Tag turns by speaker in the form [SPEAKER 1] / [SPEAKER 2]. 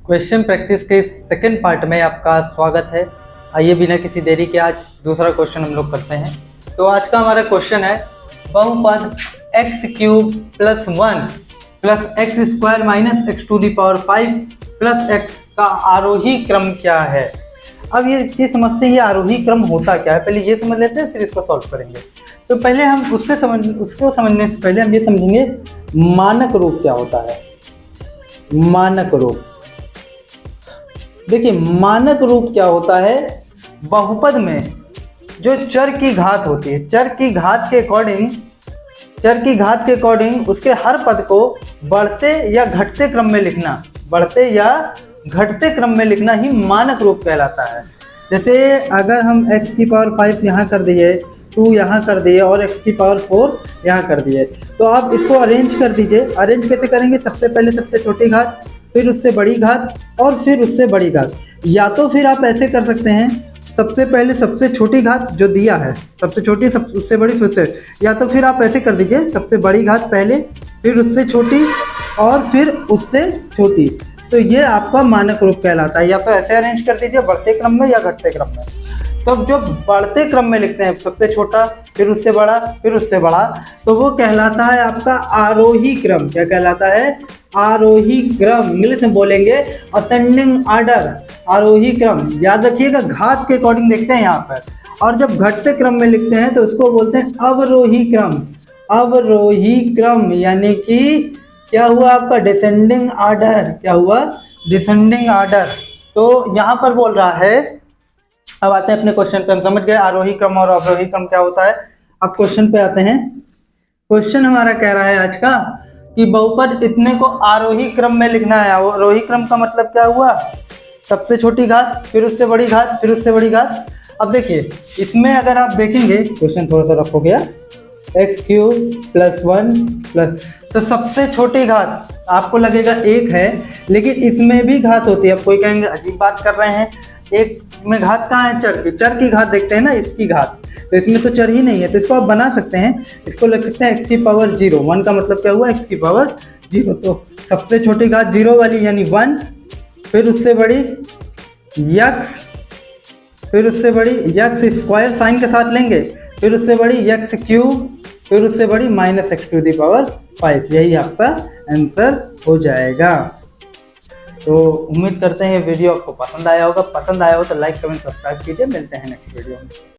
[SPEAKER 1] Question practice के second part में आपका स्वागत है। आइए बिना किसी देरी के आज दूसरा क्वेश्चन हम लोग करते हैं। तो आज का हमारा क्वेश्चन है बहुपद x³ + 1 + x² - x⁵ + x का आरोही क्रम क्या है। अब ये चीज़ समझते हैं ये आरोही क्रम होता क्या है, पहले ये समझ लेते हैं फिर इसको सॉल्व करेंगे। तो पहले हम उसको समझने से पहले हम ये समझेंगे मानक रूप क्या होता है। मानक रूप, देखिए मानक रूप क्या होता है, बहुपद में जो चर की घात होती है, चर की घात के अकॉर्डिंग उसके हर पद को बढ़ते या घटते क्रम में लिखना, बढ़ते या घटते क्रम में लिखना ही मानक रूप कहलाता है। जैसे अगर हम x⁵ यहाँ कर दिए, 2 यहाँ कर दिए और x⁴ यहाँ कर दिए, तो आप इसको अरेंज कर दीजिए। अरेंज कैसे करेंगे, सबसे पहले सबसे छोटी घात, फिर उससे बड़ी घात और फिर उससे बड़ी घात। या तो फिर आप ऐसे कर सकते हैं, सबसे पहले सबसे छोटी घात जो दिया है, सबसे छोटी उससे बड़ी फिर से, या तो फिर आप ऐसे कर दीजिए सबसे बड़ी घात पहले, फिर उससे छोटी और फिर उससे छोटी। तो ये आपका मानक रूप कहलाता है। या तो ऐसे अरेंज कर दीजिए बढ़ते क्रम में या घटते क्रम में। तो जो बढ़ते क्रम में लिखते हैं, सबसे छोटा फिर उससे बड़ा फिर उससे बड़ा, तो वो कहलाता है आपका आरोही क्रम। क्या कहलाता है, आरोही क्रम। इंग्लिश में बोलेंगे असेंडिंग आर्डर, आरोही क्रम। याद रखिएगा घात के अकॉर्डिंग देखते हैं यहाँ पर। और जब घटते क्रम में लिखते हैं तो उसको बोलते हैं अवरोही क्रम। अवरोही क्रम यानी कि क्या हुआ आपका डिसेंडिंग आर्डर। क्या हुआ, डिसेंडिंग आर्डर। तो यहाँ पर बोल रहा है, अब आते हैं अपने क्वेश्चन पे। हम समझ गए आरोही क्रम और अवरोही क्रम क्या होता है। अब क्वेश्चन पे आते हैं। क्वेश्चन हमारा कह रहा है आज का कि बहुपद इतने को आरोही क्रम में लिखना है। आरोही क्रम का मतलब क्या हुआ, सबसे छोटी घात फिर उससे बड़ी घात फिर उससे बड़ी घात। अब देखिए इसमें अगर आप देखेंगे, क्वेश्चन थोड़ा सा रफ हो गया, x³ + 1 तो सबसे छोटी घात आपको लगेगा 1 है, लेकिन इसमें भी घात होती है। अब कोई कहेंगे अजीब बात कर रहे हैं, एक में घात कहाँ है, चर की घात देखते हैं ना, इसकी घात, तो इसमें तो चर ही नहीं है। तो इसको आप बना सकते हैं, इसको लिख सकते हैं x⁴। 1 का मतलब क्या हुआ, x⁴। तो सबसे छोटी घात 0 वाली यानी 1, फिर उससे बड़ी x, फिर उससे बड़ी x² साइन के साथ लेंगे, फिर उससे बड़ी x³, फिर उससे बड़ी -x⁵। यही आपका आंसर हो जाएगा। तो उम्मीद करते हैं वीडियो आपको पसंद आया होगा। पसंद आया हो तो लाइक कमेंट सब्सक्राइब कीजिए। मिलते हैं नेक्स्ट वीडियो में।